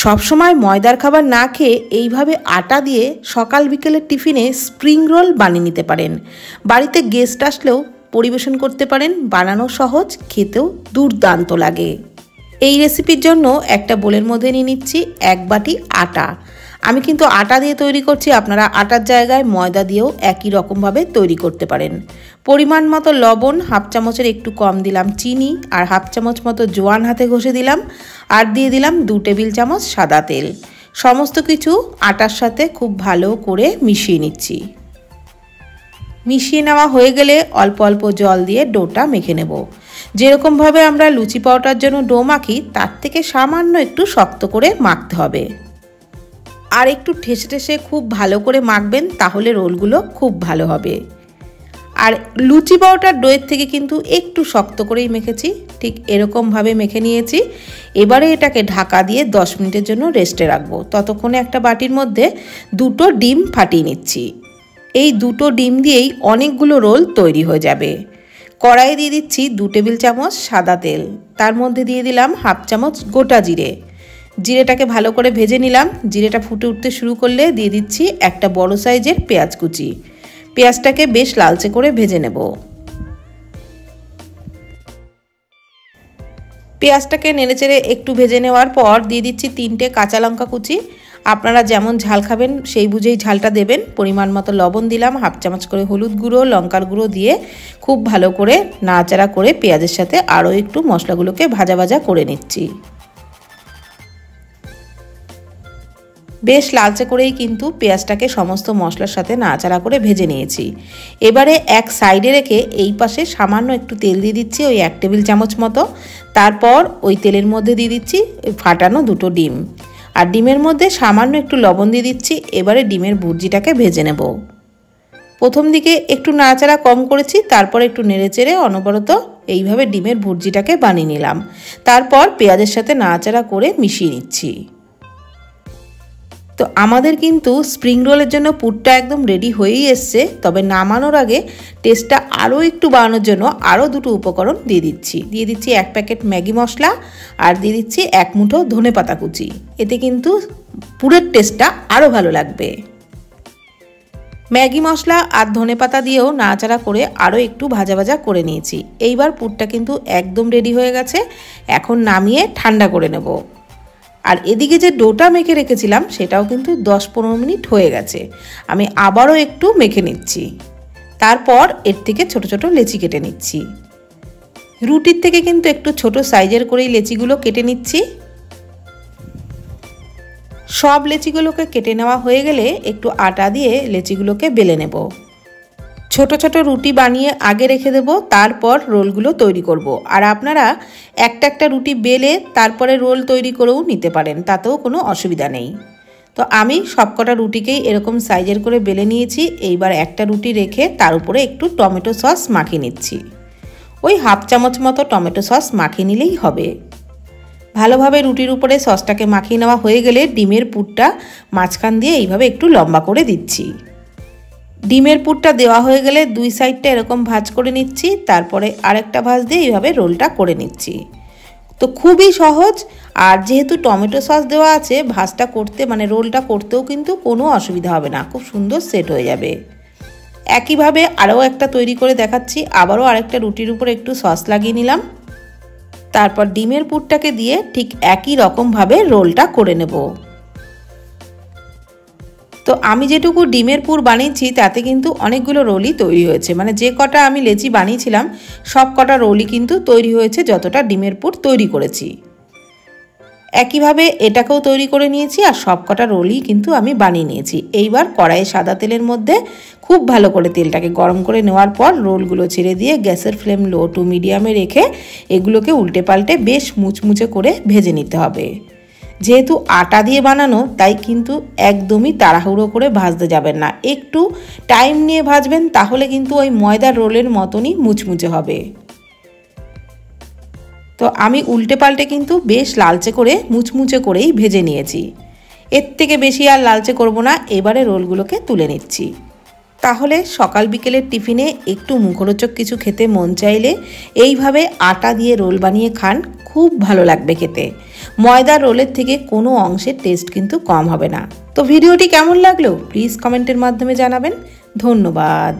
সব সময় ময়দার খাবার না খেয়ে এইভাবে আটা দিয়ে সকাল বিকেলের টিফিনে স্প্রিং রোল বানিয়ে নিতে পারেন। বাড়িতে গেস্ট আসলেও পরিবেশন করতে পারেন। বানানো সহজ, খেতেও দুর্দান্ত লাগে। এই রেসিপির জন্য একটা বোলের মধ্যে নিয়ে নিচ্ছি 1 বাটি আটা। আমি কিন্তু আটা দিয়ে তৈরি করছি, আপনারা আটার জায়গায় ময়দা দিয়েও একই রকমভাবে তৈরি করতে পারেন। পরিমাণ মতো লবণ, হাফ চামচের একটু কম দিলাম চিনি, আর হাফ চামচ মতো জোয়ান হাতে ঘষে দিলাম, আর দিয়ে দিলাম 2 টেবিল চামচ সাদা তেল। সমস্ত কিছু আটার সাথে খুব ভালো করে মিশিয়ে নিচ্ছি। মিশিয়ে নেওয়া হয়ে গেলে অল্প অল্প জল দিয়ে ডোটা মেখে নেব। যেরকমভাবে আমরা লুচি পাউডার জন্য ডো মাখি তার থেকে সামান্য একটু শক্ত করে মাখতে হবে, আর একটু ঠেসে ঠেসে খুব ভালো করে মাখবেন, তাহলে রোলগুলো খুব ভালো হবে। আর লুচি পাউডার ডোয়ের থেকে কিন্তু একটু শক্ত করেই মেখেছি, ঠিক এরকমভাবে মেখে নিয়েছি। এবারে এটাকে ঢাকা দিয়ে 10 মিনিটের জন্য রেস্টে রাখবো। ততক্ষণে একটা বাটির মধ্যে 2টো ডিম ফাটিয়ে নিচ্ছি। এই 2টো ডিম দিয়েই অনেকগুলো রোল তৈরি হয়ে যাবে। কড়াইয়ে দিয়ে দিচ্ছি 2 টেবিল চামচ সাদা তেল, তার মধ্যে দিয়ে দিলাম হাফ চামচ গোটা জিরে। জিরেটাকে ভালো করে ভেজে নিলাম। জিরেটা ফুটে উঠতে শুরু করলে দিয়ে দিচ্ছি একটা বড় সাইজের পেঁয়াজ কুচি। পেঁয়াজটাকে বেশ লালচে করে ভেজে নেব। পেঁয়াজটাকে নেড়েচেড়ে একটু ভেজে নেওয়ার পর দিয়ে দিচ্ছি 3টে কাঁচা লঙ্কা কুচি। আপনারা যেমন ঝাল খাবেন সেই বুঝেই ঝালটা দেবেন। পরিমাণ মতো লবণ দিলাম, হাফ চামচ করে হলুদ গুঁড়ো, লঙ্কার গুঁড়ো দিয়ে খুব ভালো করে নাড়াচাড়া করে পেঁয়াজের সাথে আরও একটু মশলাগুলোকে ভাজা ভাজা করে নিচ্ছি। বেশ লালচে করেই কিন্তু পেঁয়াজটাকে সমস্ত মশলার সাথে নাড়াচাড়া করে ভেজে নিয়েছি। এবারে এক সাইডে রেখে এই পাশে সামান্য একটু তেল দিয়ে দিচ্ছি, ওই 1 টেবিল চামচ মতো। তারপর ওই তেলের মধ্যে দিয়ে দিচ্ছি ফাটানো 2টো ডিম, আর ডিমের মধ্যে সামান্য একটু লবণ দিয়ে দিচ্ছি। এবারে ডিমের ভুর্জিটাকে ভেজে নেব। প্রথম দিকে একটু নাড়াচাড়া কম করেছি, তারপর একটু নেড়েচেড়ে অনবরত এইভাবে ডিমের ভুর্জিটাকে বানিয়ে নিলাম। তারপর পেঁয়াজের সাথে নাড়াচাড়া করে মিশিয়ে নিচ্ছি। তো আমাদের কিন্তু স্প্রিং রোলের জন্য পুরটা একদম রেডি হয়েই এসছে। তবে নামানোর আগে টেস্টটা আরও একটু বাড়ানোর জন্য আরও 2টো উপকরণ দিয়ে দিচ্ছি। 1 প্যাকেট ম্যাগি মশলা, আর দিয়ে দিচ্ছি 1 মুঠো ধনেপাতা কুচি। এতে কিন্তু পুরের টেস্টটা আরও ভালো লাগবে। ম্যাগি মশলা আর ধনেপাতা দিয়েও নাড়াচাড়া করে আরও একটু ভাজা ভাজা করে নিয়েছি। এইবার পুরটা কিন্তু একদম রেডি হয়ে গেছে। এখন নামিয়ে ঠান্ডা করে নেব। আর এদিকে যে ডোটা মেখে রেখেছিলাম সেটাও কিন্তু 10-15 মিনিট হয়ে গেছে। আমি আবারও একটু মেখে নিচ্ছি। তারপর এর থেকে ছোট ছোট লেচি কেটে নিচ্ছি। রুটির থেকে কিন্তু একটু ছোট সাইজের করেই লেচিগুলো কেটে নিচ্ছি। সব লেচিগুলোকে কেটে নেওয়া হয়ে গেলে একটু আটা দিয়ে লেচিগুলোকে বেলে নেব। ছোট ছোট রুটি বানিয়ে আগে রেখে দেব, তারপর রোলগুলো তৈরি করব। আর আপনারা একটা রুটি বেলে তারপরে রোল তৈরি করেও নিতে পারেন, তাতেও কোনো অসুবিধা নেই। তো আমি সবকটা রুটিকেই এরকম সাইজের করে বেলে নিয়েছি। এইবার একটা রুটি রেখে তার উপরে একটু টমেটো সস মাখিয়ে নিচ্ছি। ওই হাফ চামচ মতো টমেটো সস মাখিয়ে নিলেই হবে। ভালোভাবে রুটির উপরে সসটাকে মাখিয়ে নেওয়া হয়ে গেলে ডিমের পুরটা মাঝখান দিয়ে এইভাবে একটু লম্বা করে দিচ্ছি। ডিমের পুরটা দেওয়া হয়ে গেলে 2 সাইডটা এরকম ভাঁজ করে নিচ্ছি। তারপরে আরেকটা ভাঁজ দিয়ে এইভাবে রোলটা করে নিচ্ছি। তো খুবই সহজ। আর যেহেতু টমেটো সস দেওয়া আছে, ভাঁজটা করতে মানে রোলটা করতেও কিন্তু কোনো অসুবিধা হবে না, খুব সুন্দর সেট হয়ে যাবে। একইভাবে আরও একটা তৈরি করে দেখাচ্ছি। আবারও আরেকটা রুটির উপরে একটু সস লাগিয়ে নিলাম। তারপর ডিমের পুরটাকে দিয়ে ঠিক একই রকমভাবে রোলটা করে নেব। তো আমি যেটুকু ডিমের পুর বানিয়েছি তাতে কিন্তু অনেকগুলো রোলই তৈরি হয়েছে। মানে যে কটা আমি লেচি বানিয়েছিলাম সব কটা রোলই কিন্তু তৈরি হয়েছে যতটা ডিমের পুর তৈরি করেছি। একইভাবে এটাকেও তৈরি করে নিয়েছি, আর সব কটা রোলই কিন্তু আমি বানিয়ে নিয়েছি। এইবার কড়াইয়ে সাদা তেলের মধ্যে খুব ভালো করে তেলটাকে গরম করে নেওয়ার পর রোলগুলো ছেড়ে দিয়ে গ্যাসের ফ্লেম লো টু মিডিয়ামে রেখে এগুলোকে উল্টে পাল্টে বেশ মুচমুচে করে ভেজে নিতে হবে। যেহেতু আটা দিয়ে বানানো তাই কিন্তু একদমই তাড়াহুড়ো করে ভাজতে যাবেন না, একটু টাইম নিয়ে ভাজবেন, তাহলে কিন্তু ওই ময়দার রোলের মতনই মুচমুচে হবে। তো আমি উল্টে পাল্টে কিন্তু বেশ লালচে করে মুচমুচে করেই ভেজে নিয়েছি। এর থেকে বেশি আর লালচে করব না। এবারে রোলগুলোকে তুলে নিচ্ছি। তাহলে সকাল বিকেলের টিফিনে একটু মুখরোচক কিছু খেতে মন চাইলে এইভাবে আটা দিয়ে রোল বানিয়ে খান, খুব ভালো লাগবে খেতে। ময়দার রোলের থেকে কোনো অংশের টেস্ট কিন্তু কম হবে না। তো ভিডিওটি কেমন লাগলো প্লিজ কমেন্টের মাধ্যমে জানাবেন। ধন্যবাদ।